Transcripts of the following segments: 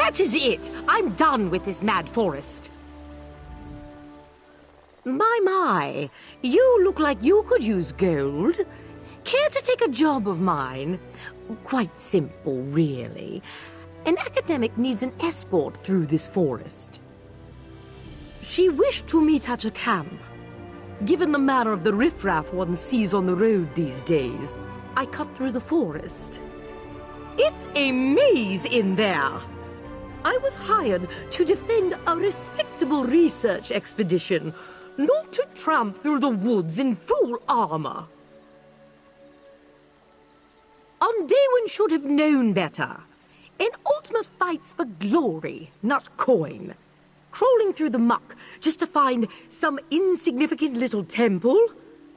That is it! I'm done with this mad forest. My, you look like you could use gold. Care to take a job of mine? Quite simple, really. An academic needs an escort through this forest. She wished to meet at a camp. Given the manner of the riffraff one sees on the road these days, I cut through the forest. It's a maze in there. I was hired to defend a respectable research expedition, not to tramp through the woods in full armor. Andewen should have known better. An Ultima fights for glory, not coin. Crawling through the muck just to find some insignificant little temple?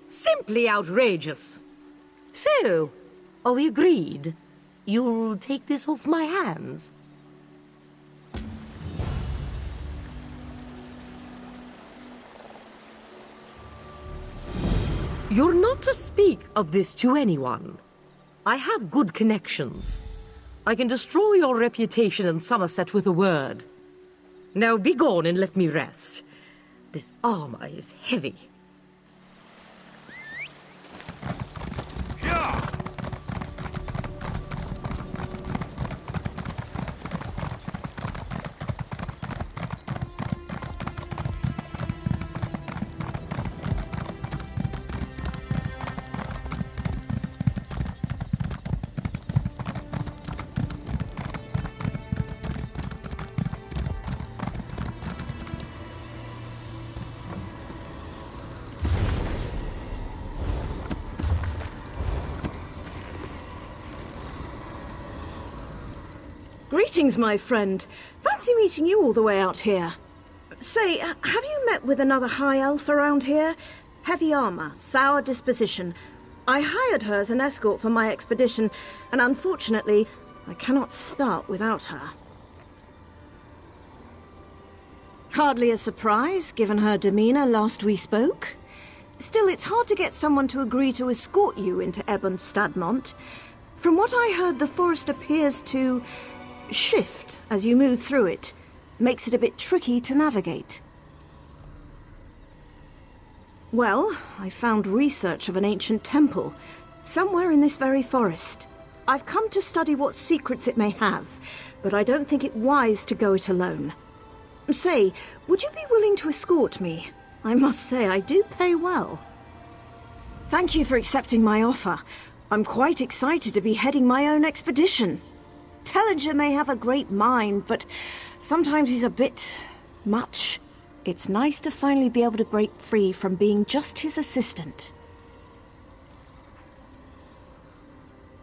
Simply outrageous. So, are we agreed? You'll take this off my hands? You're not to speak of this to anyone. I have good connections. I can destroy your reputation in Summerset with a word. Now be gone and let me rest. This armor is heavy. Greetings, my friend. Fancy meeting you all the way out here. Say, have you met with another high elf around here? Heavy armor, sour disposition. I hired her as an escort for my expedition, and unfortunately, I cannot start without her. Hardly a surprise, given her demeanor last we spoke. Still, it's hard to get someone to agree to escort you into Ebon Stadmont. From what I heard, the forest appears to shift as you move through it. Makes it a bit tricky to navigate. Well, I found research of an ancient temple, somewhere in this very forest. I've come to study what secrets it may have, but I don't think it wise to go it alone. Say, would you be willing to escort me? I must say, I do pay well. Thank you for accepting my offer. I'm quite excited to be heading my own expedition. Tellinger may have a great mind, but sometimes he's a bit much. It's nice to finally be able to break free from being just his assistant.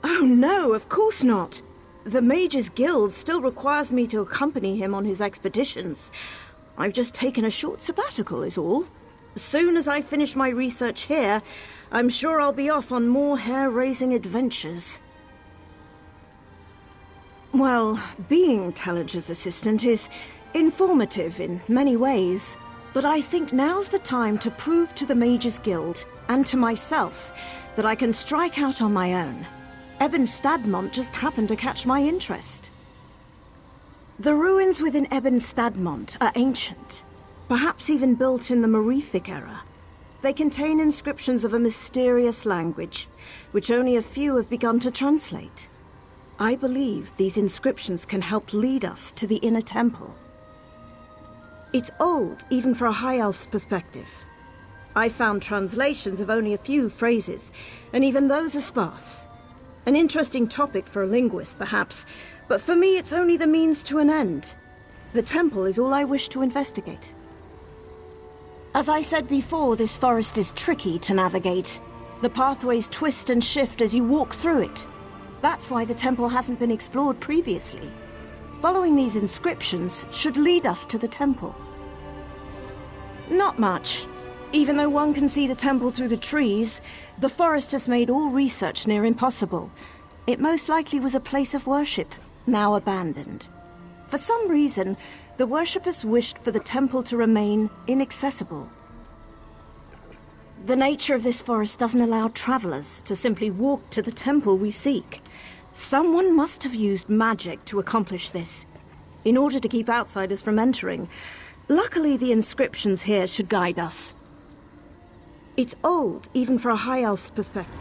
Oh no, of course not. The Mages Guild still requires me to accompany him on his expeditions. I've just taken a short sabbatical, is all. As soon as I finish my research here, I'm sure I'll be off on more hair-raising adventures. Well, being Telliger's assistant is informative in many ways, but I think now's the time to prove to the Mages Guild, and to myself, that I can strike out on my own. Ebon Stadmont just happened to catch my interest. The ruins within Ebon Stadmont are ancient, perhaps even built in the Merethic era. They contain inscriptions of a mysterious language, which only a few have begun to translate. I believe these inscriptions can help lead us to the inner temple. It's old, even for a high elf's perspective. I found translations of only a few phrases, and even those are sparse. An interesting topic for a linguist, perhaps, but for me it's only the means to an end. The temple is all I wish to investigate. As I said before, this forest is tricky to navigate. The pathways twist and shift as you walk through it. That's why the temple hasn't been explored previously. Following these inscriptions should lead us to the temple. Not much. Even though one can see the temple through the trees, the forest has made all research near impossible. It most likely was a place of worship, now abandoned. For some reason, the worshippers wished for the temple to remain inaccessible. The nature of this forest doesn't allow travelers to simply walk to the temple we seek. Someone must have used magic to accomplish this. in order to keep outsiders from entering. Luckily, the inscriptions here should guide us. It's old, even for a High Elf's perspective.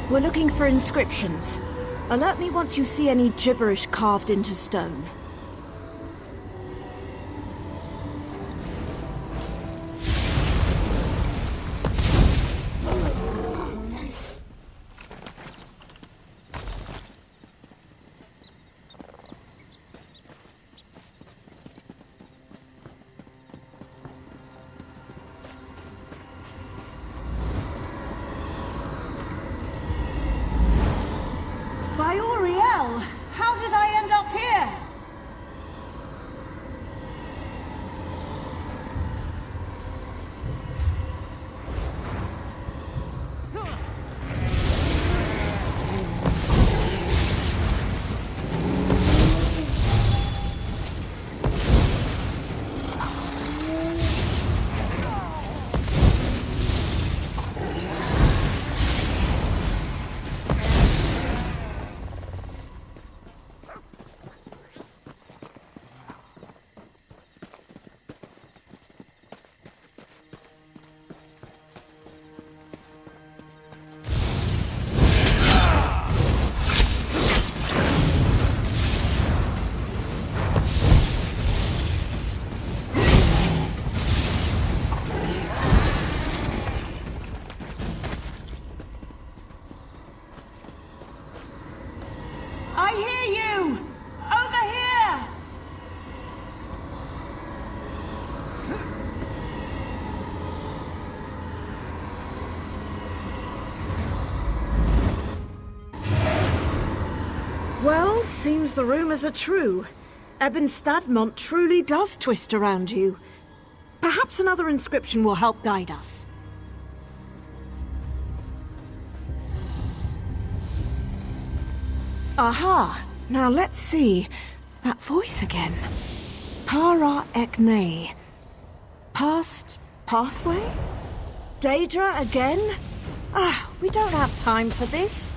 We're looking for inscriptions. Alert me once you see any gibberish carved into stone. How did I end up here? I hear you! Over here! Well, seems the rumors are true. Ebon Stadmont truly does twist around you. Perhaps another inscription will help guide us. Aha! Now let's see. That voice again. Para Ekne. Past pathway? Daedra again? We don't have time for this.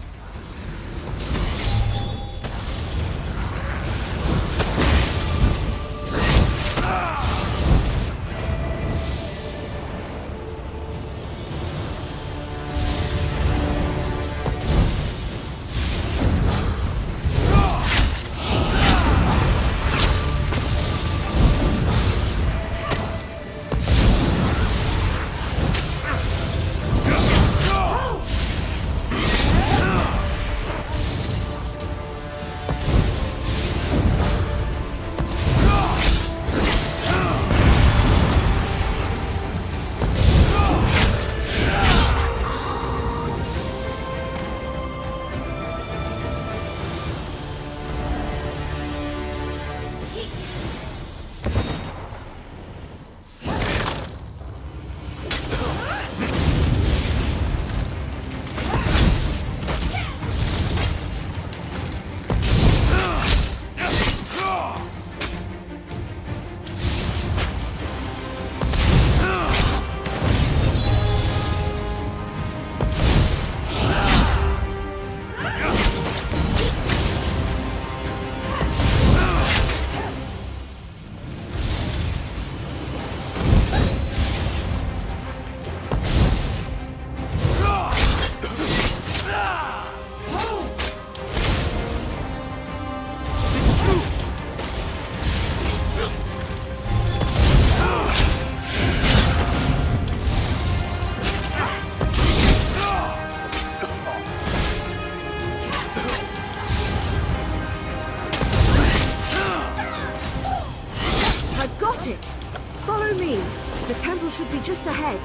Follow me. The temple should be just ahead.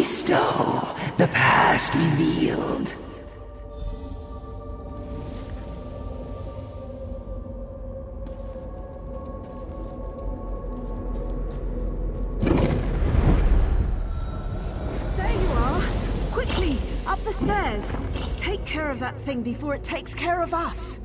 bestow the past revealed. There you are! Quickly, up the stairs! Take care of that thing before it takes care of us!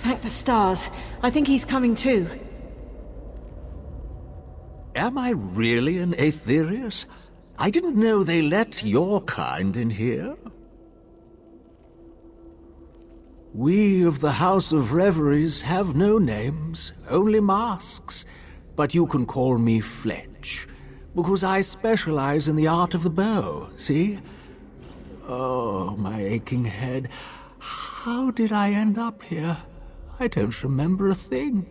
Thank the stars. I think he's coming too. Am I really an Aetherius? I didn't know they let your kind in here. We of the House of Reveries have no names, only masks. But you can call me Fletch, because I specialize in the art of the bow, see? Oh, my aching head. How did I end up here? I don't remember a thing.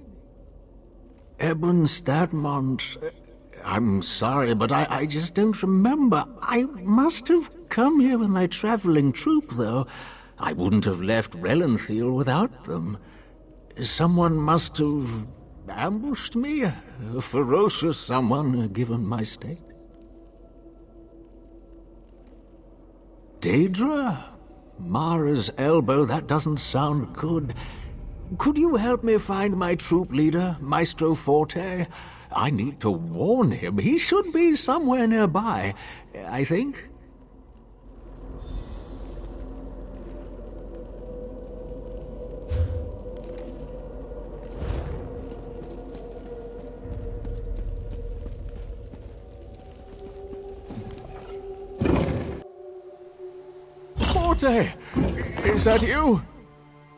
Ebon Stadmont. I'm sorry, but I just don't remember. I must have come here with my traveling troupe, though. I wouldn't have left Relanthiel without them. Someone must have ambushed me. A ferocious someone, given my state. Daedra? Mara's elbow, that doesn't sound good. Could you help me find my troop leader, Maestro Forte? I need to warn him. He should be somewhere nearby, I think. Forte! Is that you?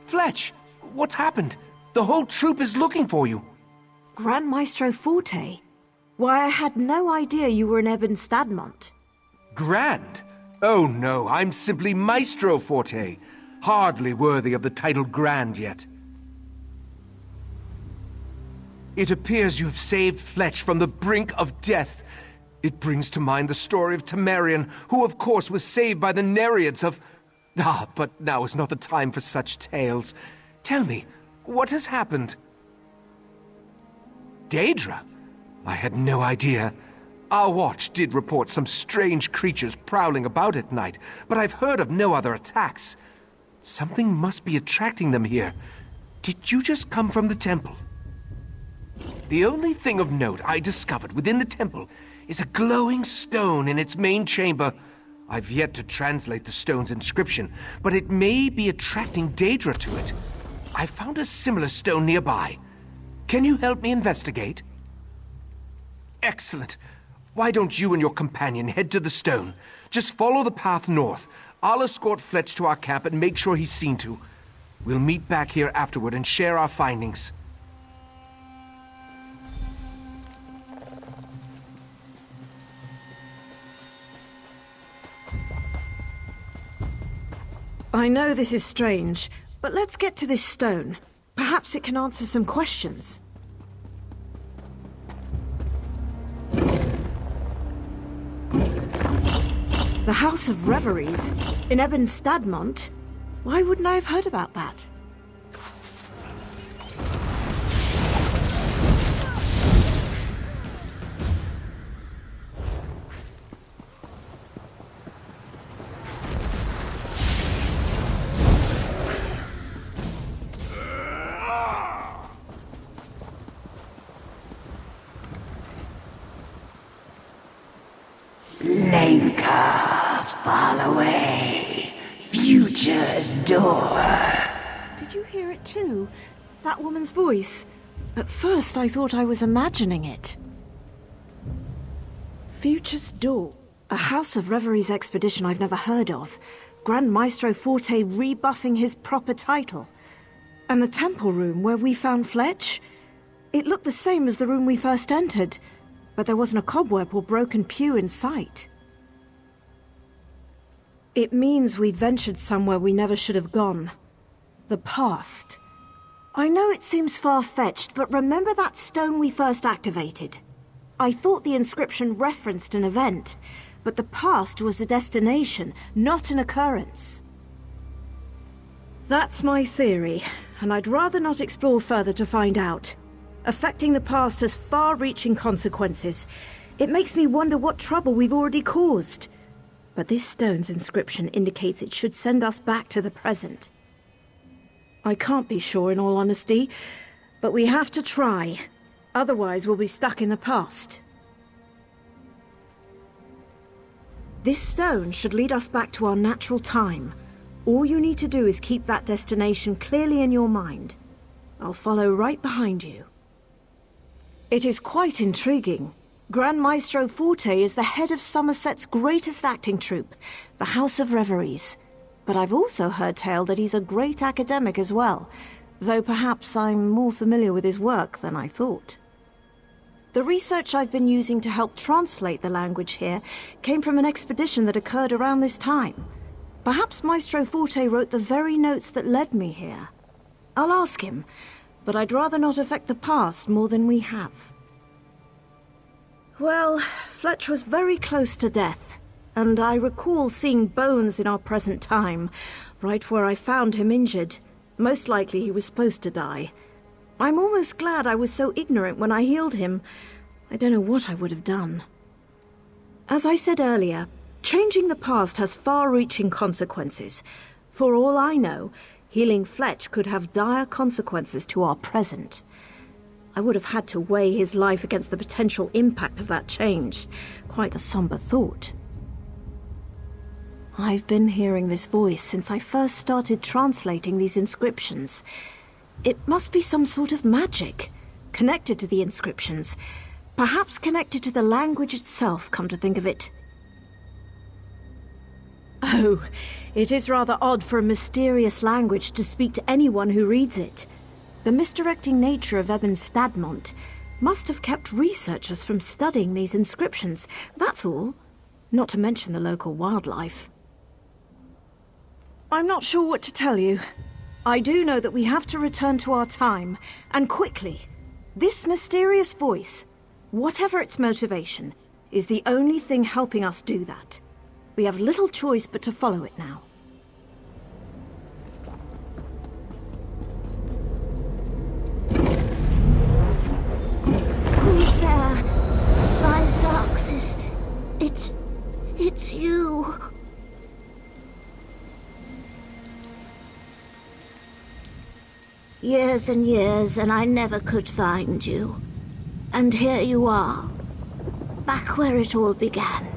Fletch! What's happened? The whole troop is looking for you. Grand Maestro Forte? Why, I had no idea you were in Ebon Stadmont. Grand? Oh no, I'm simply Maestro Forte. Hardly worthy of the title Grand yet. It appears you've saved Fletch from the brink of death. It brings to mind the story of Temerian, who of course was saved by the Nereids of... Ah, but now is not the time for such tales. Tell me, what has happened? Daedra? I had no idea. Our watch did report some strange creatures prowling about at night, but I've heard of no other attacks. Something must be attracting them here. Did you just come from the temple? The only thing of note I discovered within the temple is a glowing stone in its main chamber. I've yet to translate the stone's inscription, but it may be attracting Daedra to it. I found a similar stone nearby. Can you help me investigate? Excellent. Why don't you and your companion head to the stone? Just follow the path north. I'll escort Fletch to our camp and make sure he's seen to. We'll meet back here afterward and share our findings. I know this is strange, but let's get to this stone. Perhaps it can answer some questions. The House of Reveries in Ebon Stadmont? Why wouldn't I have heard about that? Lenka, fall away. Future's door. Did you hear it too? That woman's voice. At first I thought I was imagining it. Future's Door. A House of Reveries expedition I've never heard of. Grand Maestro Forte rebuffing his proper title. And the temple room where we found Fletch? It looked the same as the room we first entered, but there wasn't a cobweb or broken pew in sight. It means we ventured somewhere we never should have gone. The past. I know it seems far-fetched, but remember that stone we first activated? I thought the inscription referenced an event, but the past was a destination, not an occurrence. That's my theory, and I'd rather not explore further to find out. Affecting the past has far-reaching consequences. It makes me wonder what trouble we've already caused. But this stone's inscription indicates it should send us back to the present. I can't be sure in all honesty, but we have to try. Otherwise we'll be stuck in the past. This stone should lead us back to our natural time. All you need to do is keep that destination clearly in your mind. I'll follow right behind you. It is quite intriguing. Grand Maestro Forte is the head of Summerset's greatest acting troupe, the House of Reveries. But I've also heard tale that he's a great academic as well, though perhaps I'm more familiar with his work than I thought. The research I've been using to help translate the language here came from an expedition that occurred around this time. Perhaps Maestro Forte wrote the very notes that led me here. I'll ask him, but I'd rather not affect the past more than we have. Well, Fletch was very close to death, and I recall seeing bones in our present time, right where I found him injured. Most likely he was supposed to die. I'm almost glad I was so ignorant when I healed him. I don't know what I would have done. As I said earlier, changing the past has far-reaching consequences. For all I know, healing Fletch could have dire consequences to our present. I would have had to weigh his life against the potential impact of that change. Quite a somber thought. I've been hearing this voice since I first started translating these inscriptions. It must be some sort of magic, connected to the inscriptions. Perhaps connected to the language itself, come to think of it. Oh, it is rather odd for a mysterious language to speak to anyone who reads it. The misdirecting nature of Ebon Stadmont must have kept researchers from studying these inscriptions, that's all. Not to mention the local wildlife. I'm not sure what to tell you. I do know that we have to return to our time, and quickly. This mysterious voice, whatever its motivation, is the only thing helping us do that. We have little choice but to follow it now. Who's there? Lysaxis. It's you. Years and years, and I never could find you. And here you are, back where it all began.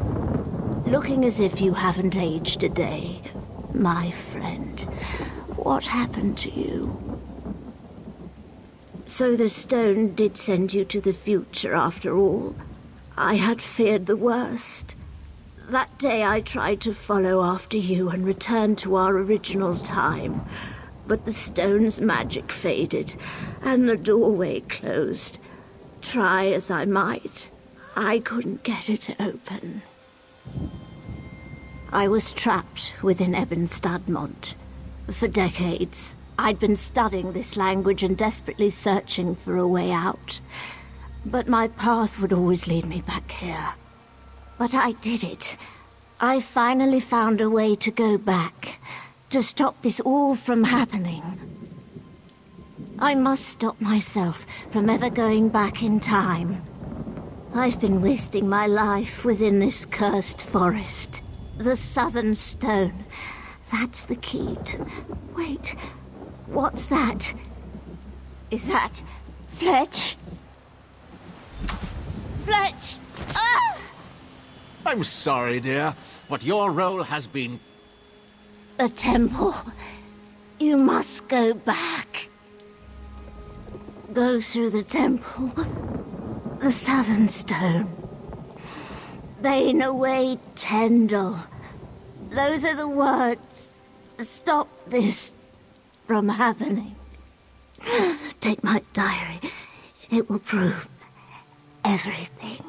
Looking as if you haven't aged a day. My friend, what happened to you? So the stone did send you to the future after all. I had feared the worst. That day I tried to follow after you and return to our original time. But the stone's magic faded, and the doorway closed. Try as I might, I couldn't get it to open. I was trapped within Ebon Stadmont, For decades, I'd been studying this language and desperately searching for a way out. But my path would always lead me back here. But I did it. I finally found a way to go back, to stop this all from happening. I must stop myself from ever going back in time. I've been wasting my life within this cursed forest. The Southern Stone. That's the key to... Wait, what's that? Is that Fletch? Fletch! Ah! I'm sorry, dear, but your role has been... The temple. You must go back. Go through the temple. The Southern Stone. Bane away Tendel. Those are the words. Stop this from happening. Take my diary. It will prove everything.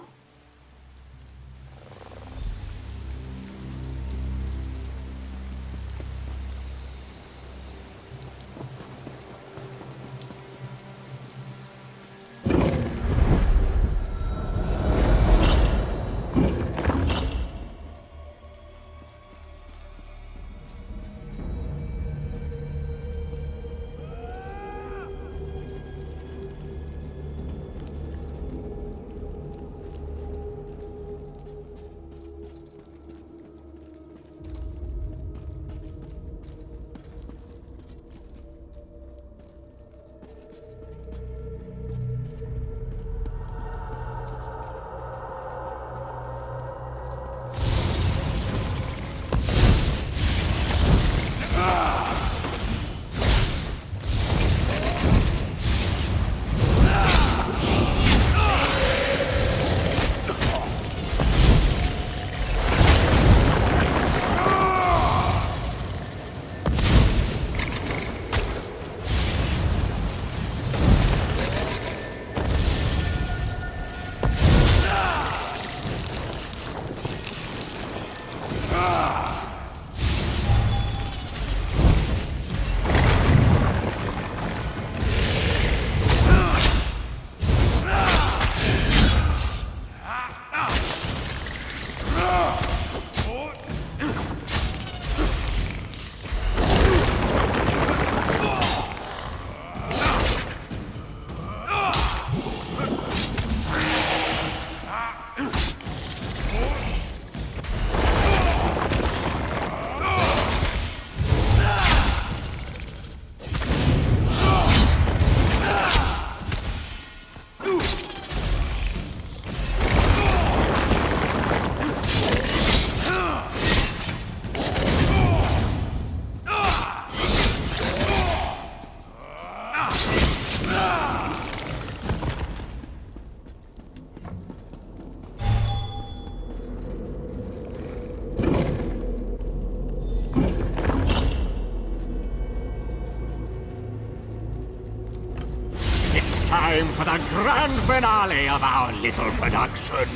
Time for the grand finale of our little production.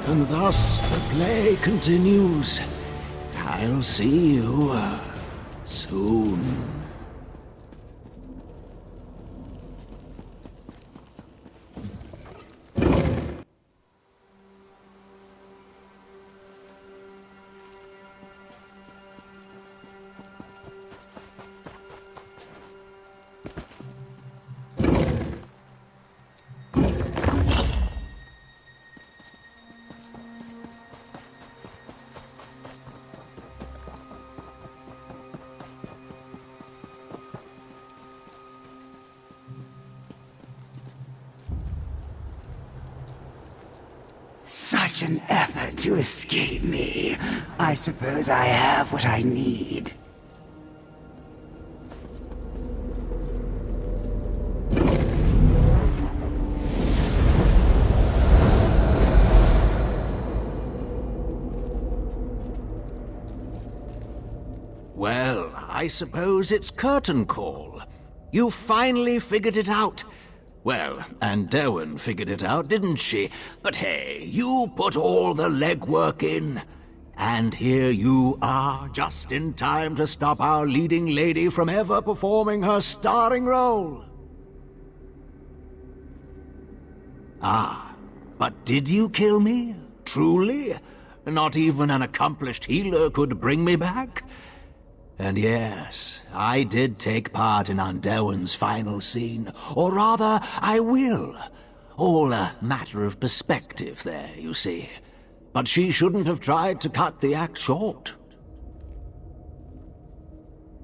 And thus the play continues. I'll see you soon. Such an effort to escape me. I suppose I have what I need. Well, I suppose it's curtain call. You finally figured it out. Well, Andewen figured it out, didn't she? But hey, you put all the legwork in. And here you are, just in time to stop our leading lady from ever performing her starring role. Ah, but did you kill me? Truly? Not even an accomplished healer could bring me back? And yes, I did take part in Andewen's final scene. Or rather, I will. All a matter of perspective there, you see. But she shouldn't have tried to cut the act short.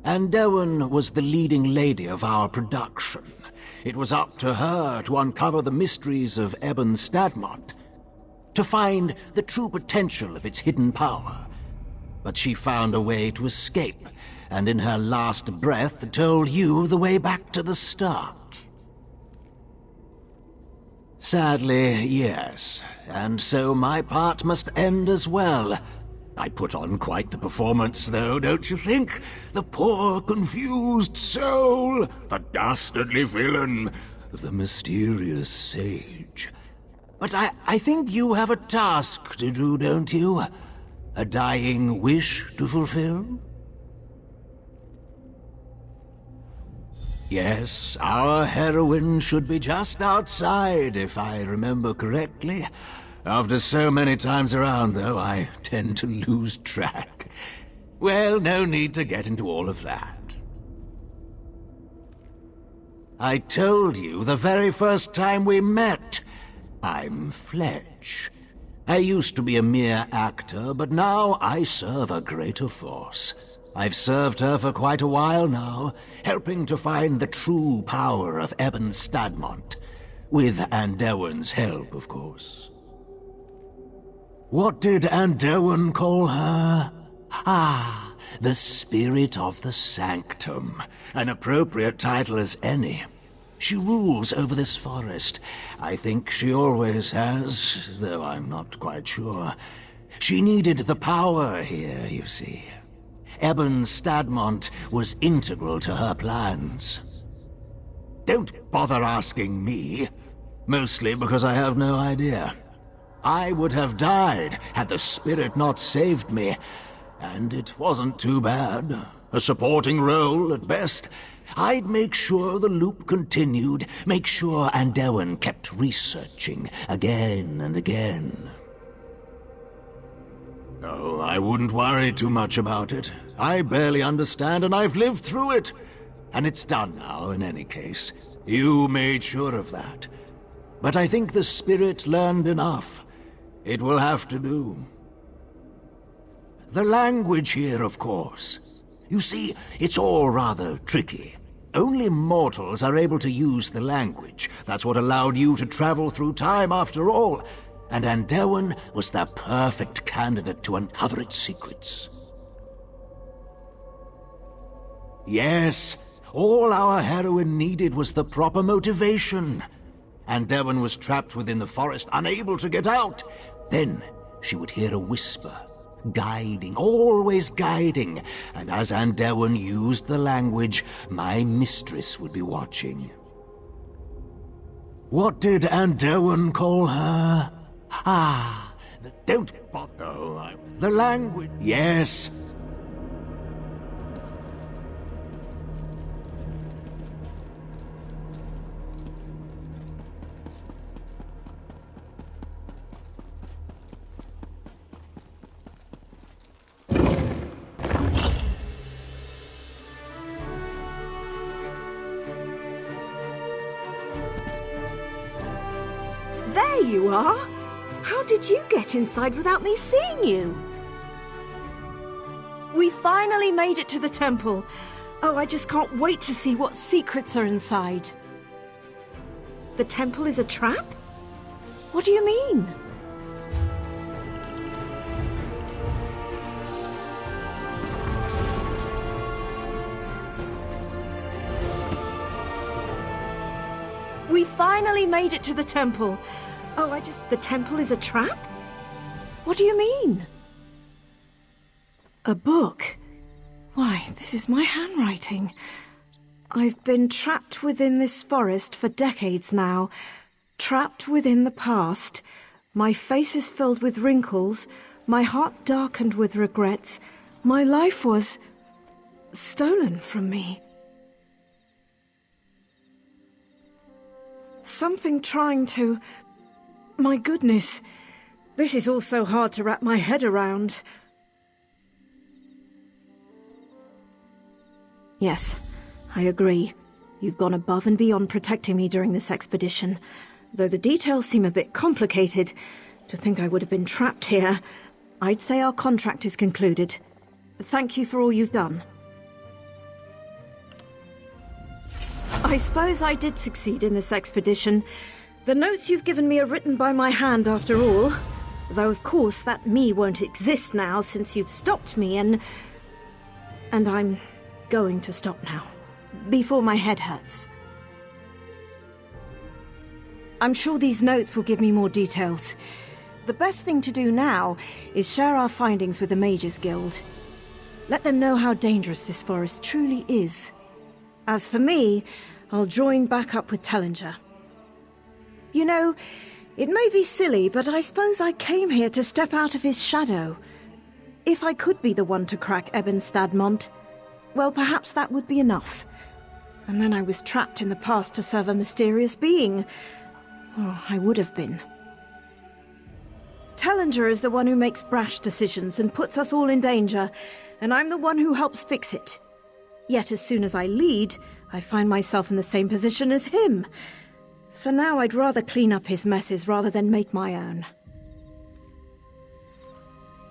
Andewen was the leading lady of our production. It was up to her to uncover the mysteries of Ebon Stadmont, to find the true potential of its hidden power. But she found a way to escape, and in her last breath told you the way back to the start. Sadly, yes, and so my part must end as well. I put on quite the performance, though, don't you think? The poor, confused soul, the dastardly villain, the mysterious sage. But I think you have a task to do, don't you? A dying wish to fulfill? Yes, our heroine should be just outside, if I remember correctly. After so many times around, though, I tend to lose track. Well, no need to get into all of that. I told you the very first time we met. I'm Fletch. I used to be a mere actor, but now I serve a greater force. I've served her for quite a while now, helping to find the true power of Ebon Stadmont. With Andewen's help, of course. What did Andewen call her? Ah, the Spirit of the Sanctum. An appropriate title as any. She rules over this forest. I think she always has, though I'm not quite sure. She needed the power here, you see. Ebon Stadmont was integral to her plans. Don't bother asking me. Mostly because I have no idea. I would have died had the spirit not saved me. And it wasn't too bad. A supporting role at best. I'd make sure the loop continued, make sure Andewen kept researching again and again. Oh, I wouldn't worry too much about it. I barely understand, and I've lived through it. And it's done now, in any case. You made sure of that. But I think the spirit learned enough. It will have to do. The language here, of course. You see, it's all rather tricky. Only mortals are able to use the language. That's what allowed you to travel through time after all. And Andewen was the perfect candidate to uncover its secrets. Yes, all our heroine needed was the proper motivation. Andewen was trapped within the forest, unable to get out. Then she would hear a whisper, guiding, always guiding. And as Andewen used the language, my mistress would be watching. What did Andewen call her? Ah, don't bother. Oh, the language. Yes. There you are! How did you get inside without me seeing you? We finally made it to the temple. Oh, I just can't wait to see what secrets are inside. The temple is a trap? What do you mean? We finally made it to the temple. Oh, the temple is a trap? What do you mean? A book? Why, this is my handwriting. I've been trapped within this forest for decades now. Trapped within the past. My face is filled with wrinkles. My heart darkened with regrets. My life was stolen from me. Something trying to... My goodness. This is all so hard to wrap my head around. Yes, I agree. You've gone above and beyond protecting me during this expedition. Though the details seem a bit complicated, to think I would have been trapped here, I'd say our contract is concluded. Thank you for all you've done. I suppose I did succeed in this expedition. The notes you've given me are written by my hand after all. Though of course that me won't exist now since you've stopped me and I'm going to stop now. Before my head hurts. I'm sure these notes will give me more details. The best thing to do now is share our findings with the Mages Guild. Let them know how dangerous this forest truly is. As for me, I'll join back up with Tellinger. You know, it may be silly, but I suppose I came here to step out of his shadow. If I could be the one to crack Ebon Stadmont, well, perhaps that would be enough. And then I was trapped in the past to serve a mysterious being. Oh, I would have been. Tellinger is the one who makes brash decisions and puts us all in danger, and I'm the one who helps fix it. Yet as soon as I lead, I find myself in the same position as him. For now, I'd rather clean up his messes rather than make my own.